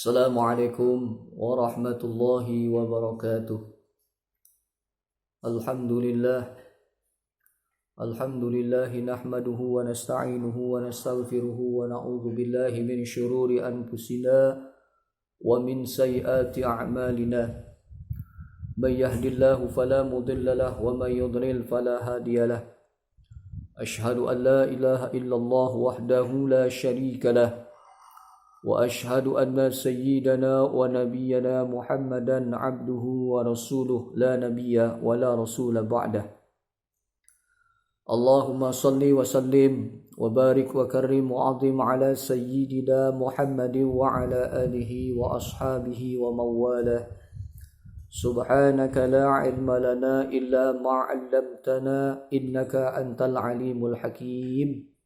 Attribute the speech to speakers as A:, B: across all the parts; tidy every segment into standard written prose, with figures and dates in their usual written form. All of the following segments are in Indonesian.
A: Assalamualaikum warahmatullahi wabarakatuh. Alhamdulillah nahmaduhu wa nasta'inuhu wa nastaghfiruhu wa na'udzu billahi min syururi anfusina wa min sayyiati a'malina. May yahdihillahu fala mudilla lahu wa may yudlil fala hadiya lahu. Asyhadu an la ilaha illallah wahdahu la syarika lahu. وأشهد أن سيدنا ونبينا محمدا عبده ورسوله لا نبي ولا رسول بعده اللهم صل وسلم وبارك وكرم وعظم على سيدنا محمد وعلى آله وأصحابه ومن والاه سبحانك لا علم لنا إلا ما علمتنا إنك أنت العليم الحكيم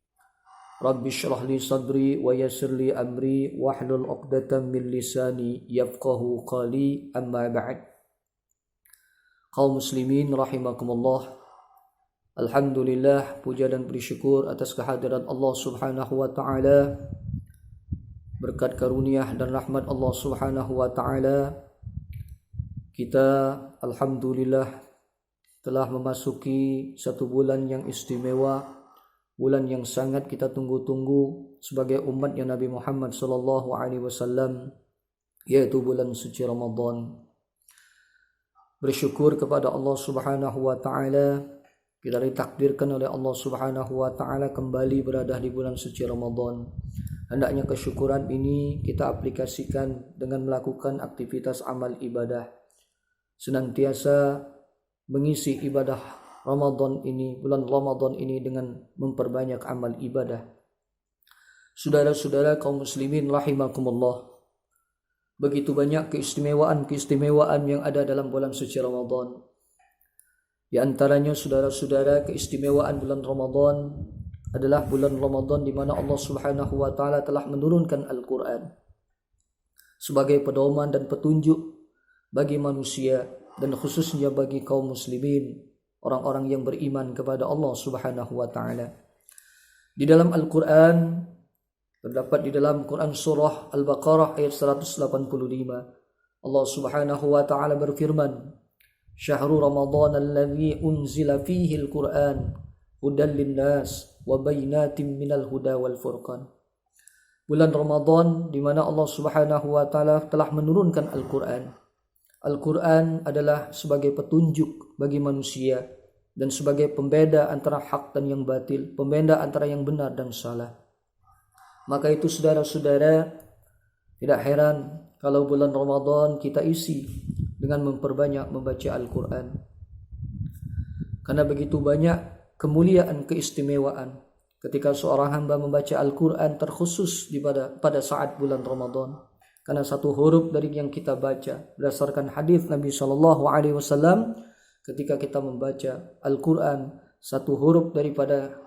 A: Rabbi syrah li sadri wa yassir li amri wahlul 'uqdatam min lisani yafqahu qali amma ba'd. Kaum muslimin rahimakumullah. Alhamdulillah, puja dan puji syukur atas kehadiran Allah Subhanahu wa taala. Berkat karunia dan rahmat Allah Subhanahu wa taala, kita alhamdulillah telah memasuki satu bulan yang istimewa, bulan yang sangat kita tunggu-tunggu sebagai umatnya Nabi Muhammad sallallahu alaihi wasallam, yaitu bulan suci Ramadan. Bersyukur kepada Allah Subhanahu wa taala, kita ditakdirkan oleh Allah Subhanahu wa taala kembali berada di bulan suci Ramadan. Hendaknya kesyukuran ini kita aplikasikan dengan melakukan aktivitas amal ibadah, senantiasa mengisi ibadah bulan Ramadan ini dengan memperbanyak amal ibadah. Saudara-saudara kaum muslimin rahimakumullah, begitu banyak keistimewaan yang ada dalam bulan suci Ramadan. Di antaranya saudara-saudara, keistimewaan bulan Ramadan adalah bulan Ramadan di mana Allah Subhanahu wa taala telah menurunkan Al-Qur'an sebagai pedoman dan petunjuk bagi manusia dan khususnya bagi kaum muslimin, orang-orang yang beriman kepada Allah Subhanahu wa taala. Di dalam Al-Qur'an terdapat di dalam Quran surah Al-Baqarah ayat 185, Allah Subhanahu wa taala berfirman, "Syahrul Ramadan alladzi unzila fihi al-Qur'an hudan lin-nas wa bayyinatin minal huda wal furqan." Bulan Ramadan di mana Allah Subhanahu wa taala telah menurunkan Al-Qur'an. Al-Quran adalah sebagai petunjuk bagi manusia dan sebagai pembeda antara hak dan yang batil, pembeda antara yang benar dan salah. Maka itu saudara-saudara, tidak heran kalau bulan Ramadan kita isi dengan memperbanyak membaca Al-Quran. Karena begitu banyak kemuliaan, keistimewaan ketika seorang hamba membaca Al-Quran, terkhusus pada saat bulan Ramadan. Karena satu huruf dari yang kita baca, berdasarkan hadis Nabi Shallallahu Alaihi Wasallam, ketika kita membaca Al-Quran, satu huruf daripada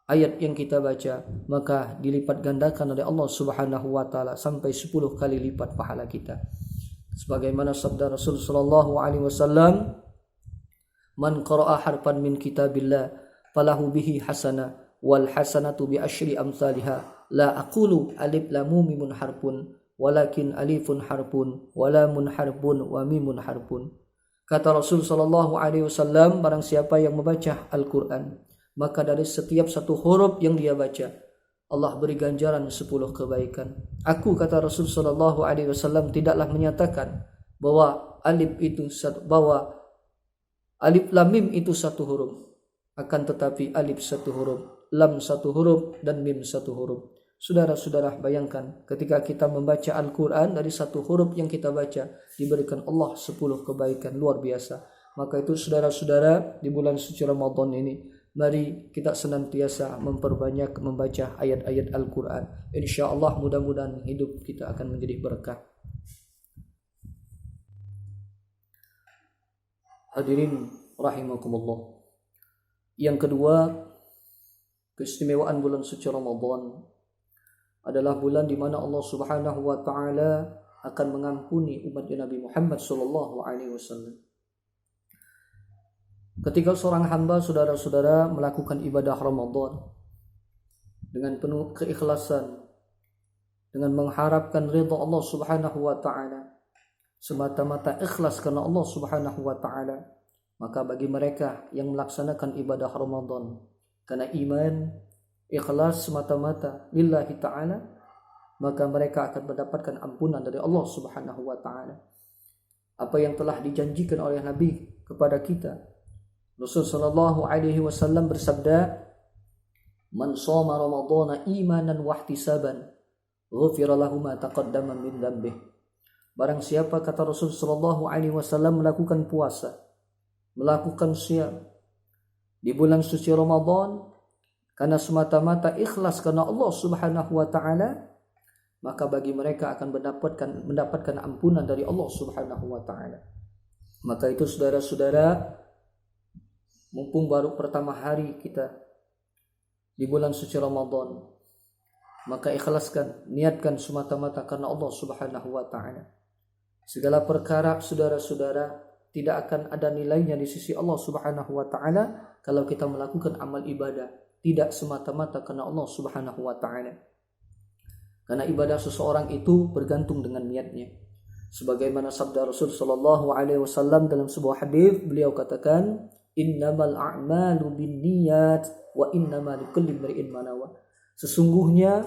A: ayat yang kita baca, maka dilipat gandakan oleh Allah Subhanahu Wa Taala sampai 10 kali lipat pahala kita. Sebagaimana sabda Rasul Shallallahu Alaihi Wasallam, "Man qara'a harfan min kitabillah, falahu bihi hasanah, wal hasanatu bi asyri amsalha. La aqulu alif lam mim harfun, walakin alifun harpun, walamun harpun, wa mimun harpun." Kata Rasul sallallahu alaihi wasallam, barang siapa yang membaca Al-Qur'an, maka dari setiap satu huruf yang dia baca, Allah beri ganjaran 10 kebaikan. Aku, kata Rasul sallallahu alaihi wasallam, tidaklah menyatakan bahwa alif lam mim itu satu huruf, akan tetapi alif satu huruf, lam satu huruf, dan mim satu huruf. Saudara-saudara, bayangkan ketika kita membaca Al-Quran, dari satu huruf yang kita baca diberikan Allah 10 kebaikan luar biasa. Maka itu saudara-saudara, di bulan suci Ramadan ini, mari kita senantiasa memperbanyak membaca ayat-ayat Al-Quran. InsyaAllah mudah-mudahan hidup kita akan menjadi berkah. Hadirin rahimakumullah. Yang kedua, keistimewaan bulan suci Ramadan adalah bulan di mana Allah Subhanahu wa taala akan mengampuni umatnya Nabi Muhammad sallallahu alaihi wasallam. Ketika seorang hamba, saudara-saudara, melakukan ibadah Ramadan dengan penuh keikhlasan, dengan mengharapkan ridha Allah Subhanahu wa taala, semata-mata ikhlas karena Allah Subhanahu wa taala, maka bagi mereka yang melaksanakan ibadah Ramadan karena iman, ikhlas semata-mata lillahi taala, maka mereka akan mendapatkan ampunan dari Allah Subhanahu wa taala. Apa yang telah dijanjikan oleh Nabi kepada kita, Rasul sallallahu alaihi wasallam bersabda, "Man shoma Ramadhana imanan wa ihtisaban, ghufira lahu ma taqaddama min dhanbih." Barang siapa, kata Rasul sallallahu alaihi wasallam, melakukan puasa, melakukan syam di bulan suci Ramadan karena semata-mata ikhlas karena Allah Subhanahu wa taala, maka bagi mereka akan mendapatkan ampunan dari Allah Subhanahu wa taala. Maka itu saudara-saudara, mumpung baru pertama hari kita di bulan suci Ramadan, maka ikhlaskan, niatkan semata-mata karena Allah Subhanahu wa taala. Segala perkara saudara-saudara tidak akan ada nilainya di sisi Allah Subhanahu wa taala kalau kita melakukan amal ibadah tidak semata-mata karena Allah Subhanahu wa taala. Karena ibadah seseorang itu bergantung dengan niatnya. Sebagaimana sabda Rasul sallallahu alaihi wasallam dalam sebuah hadis, beliau katakan, "Innamal a'malu binniyat wa innamal likulli imri'in ma nawa." Sesungguhnya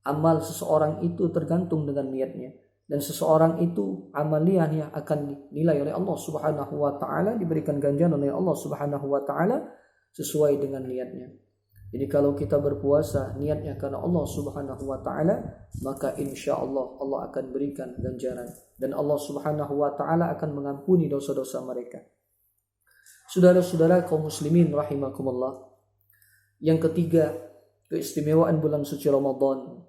A: amal seseorang itu tergantung dengan niatnya, dan seseorang itu amaliyahnya akan dinilai oleh Allah Subhanahu wa taala, diberikan ganjaran oleh Allah Subhanahu wa taala sesuai dengan niatnya. Jadi kalau kita berpuasa niatnya karena Allah Subhanahu wa taala, maka insya Allah Allah akan berikan ganjaran dan Allah Subhanahu wa taala akan mengampuni dosa-dosa mereka. Saudara-saudara kaum muslimin rahimakumullah. Yang ketiga, keistimewaan bulan suci Ramadan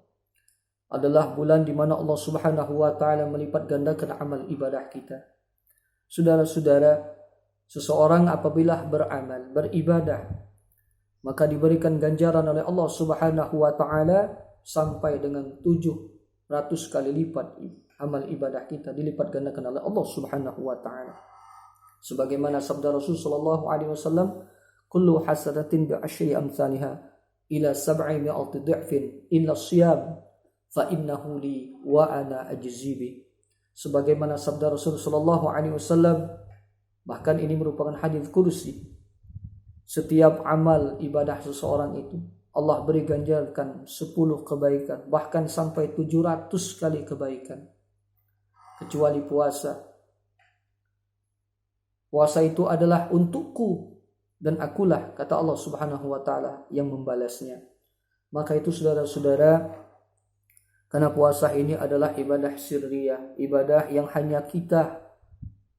A: adalah bulan di mana Allah Subhanahu wa taala melipat gandakan amal ibadah kita. Saudara-saudara, seseorang apabila beramal, beribadah, maka diberikan ganjaran oleh Allah Subhanahu wa taala sampai dengan 700 kali lipat amal ibadah kita dilipat gandakan oleh Allah Subhanahu wa taala. Sebagaimana sabda Rasul sallallahu alaihi wasallam, "Kullu hasanatin bi asyri amsalha ila 700 dha'fin illa shiyam fa innahu li wa ana ajzi bi." Sebagaimana sabda Rasul sallallahu alaihi wasallam, bahkan ini merupakan hadis qudsi, setiap amal ibadah seseorang itu Allah beri ganjarkan 10 kebaikan, bahkan sampai 700 kali kebaikan, kecuali puasa. Puasa itu adalah untukku dan akulah, kata Allah Subhanahu wa taala, yang membalasnya. Maka itu saudara-saudara, karena puasa ini adalah ibadah sirriyah, ibadah yang hanya kita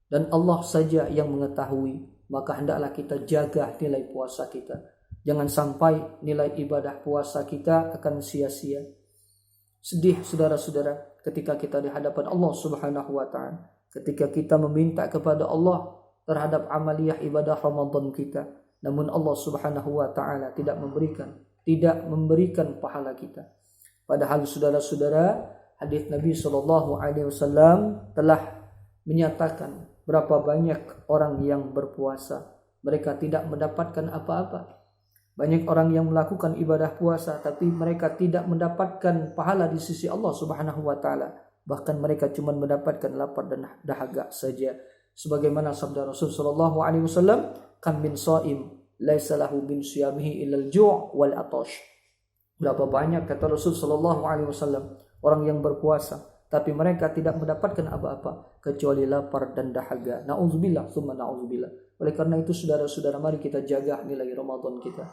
A: dan Allah saja yang mengetahui, maka hendaklah kita jaga nilai puasa kita. Jangan sampai nilai ibadah puasa kita akan sia-sia. Sedih saudara-saudara ketika kita di hadapan Allah Subhanahu wa taala, ketika kita meminta kepada Allah terhadap amaliyah ibadah Ramadan kita, namun Allah Subhanahu wa taala tidak memberikan pahala kita. Padahal saudara-saudara, hadis Nabi sallallahu alaihi wasallam telah menyatakan berapa banyak orang yang berpuasa, mereka tidak mendapatkan apa-apa. Banyak orang yang melakukan ibadah puasa, tapi mereka tidak mendapatkan pahala di sisi Allah Subhanahu wa taala. Bahkan mereka cuma mendapatkan lapar dan dahaga saja. Sebagaimana sabda Rasul sallallahu alaihi wasallam, "Kam min shaim laisa lahu min siyamihi illa al-ju' wal atash." Berapa banyak, kata Rasul sallallahu alaihi wasallam, orang yang berpuasa tapi mereka tidak mendapatkan apa-apa kecuali lapar dan dahaga. Na'udzubillah, tsumma na'udzubillah. Oleh karena itu saudara-saudara, mari kita jaga nilai Ramadan kita.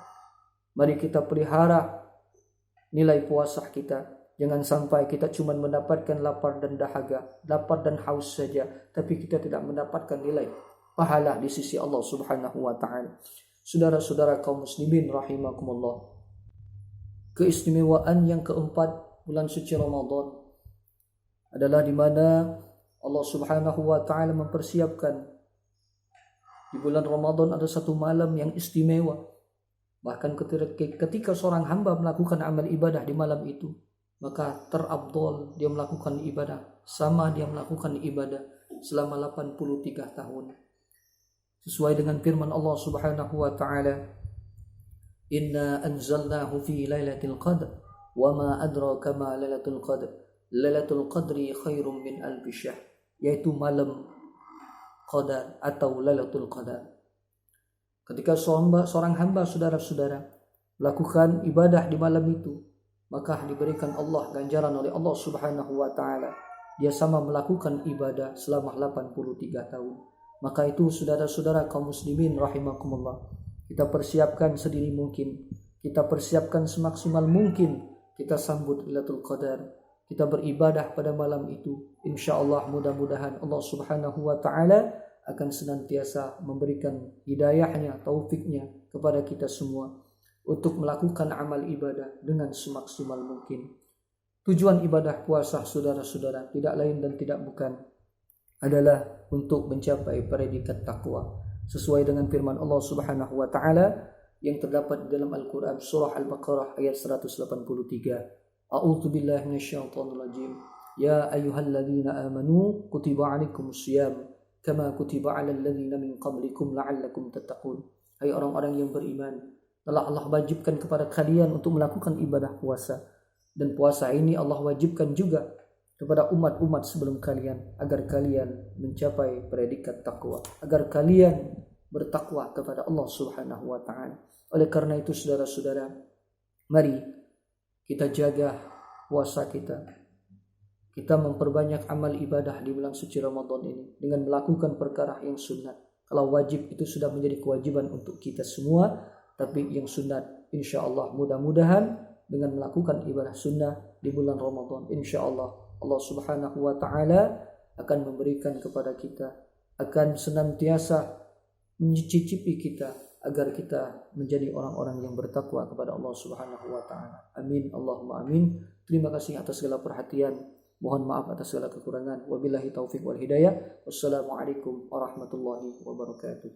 A: Mari kita pelihara nilai puasa kita. Jangan sampai kita cuma mendapatkan lapar dan dahaga, lapar dan haus saja, tapi kita tidak mendapatkan nilai pahala di sisi Allah Subhanahu wa taala. Saudara-saudara kaum muslimin rahimakumullah. Keistimewaan yang keempat bulan suci Ramadan adalah di mana Allah Subhanahu wa taala mempersiapkan di bulan Ramadan ada satu malam yang istimewa. Bahkan ketika seorang hamba melakukan amal ibadah di malam itu, maka terabdol dia melakukan ibadah sama dia melakukan ibadah selama 83 tahun. Sesuai dengan firman Allah Subhanahu wa taala, "Inna anzalnahu fi lailatul qadr Wa ma adraka ma lailatul qadr. Lailatul qadri khairum min alfi syahr. Yaitu malam qadar atau lailatul qadar. Ketika seorang hamba saudara-saudara melakukan ibadah di malam itu, maka diberikan Allah ganjaran oleh Allah Subhanahu wa taala. Dia sama melakukan ibadah selama 83 tahun. Maka itu saudara-saudara kaum muslimin rahimakumullah, kita persiapkan sedini mungkin, kita persiapkan semaksimal mungkin, kita sambut Lailatul Qadar, kita beribadah pada malam itu. Insyaallah mudah-mudahan Allah Subhanahu wa taala akan senantiasa memberikan hidayahnya, taufiknya kepada kita semua untuk melakukan amal ibadah dengan semaksimal mungkin. Tujuan ibadah puasa saudara-saudara tidak lain dan tidak bukan adalah untuk mencapai predikat takwa sesuai dengan firman Allah Subhanahu wa taala yang terdapat di dalam Al-Qur'an surah Al-Baqarah ayat 183. A'udzu billahi minasyaitonir rajim. Ya ayyuhalladzina amanu kutiba 'alaikumus syiyam kama kutiba 'alal ladzina min qablikum la'allakum tattaqun. Hai orang-orang yang beriman, telah Allah wajibkan kepada kalian untuk melakukan ibadah puasa, dan puasa ini Allah wajibkan juga kepada umat-umat sebelum kalian agar kalian mencapai predikat takwa, agar kalian bertakwa kepada Allah Subhanahu wa taala. Oleh karena itu saudara-saudara, mari kita jaga puasa kita. Kita memperbanyak amal ibadah di bulan suci Ramadan ini dengan melakukan perkara yang sunat. Kalau wajib itu sudah menjadi kewajiban untuk kita semua, tapi yang sunat insyaallah mudah-mudahan dengan melakukan ibadah sunnah di bulan Ramadan, insyaallah Allah Subhanahu wa taala akan memberikan kepada kita, akan senantiasa mencicipi kita agar kita menjadi orang-orang yang bertakwa kepada Allah Subhanahu wa taala. Amin Allahumma amin. Terima kasih atas segala perhatian. Mohon maaf atas segala kekurangan. Wabillahi taufik wal hidayah. Wassalamualaikum warahmatullahi wabarakatuh.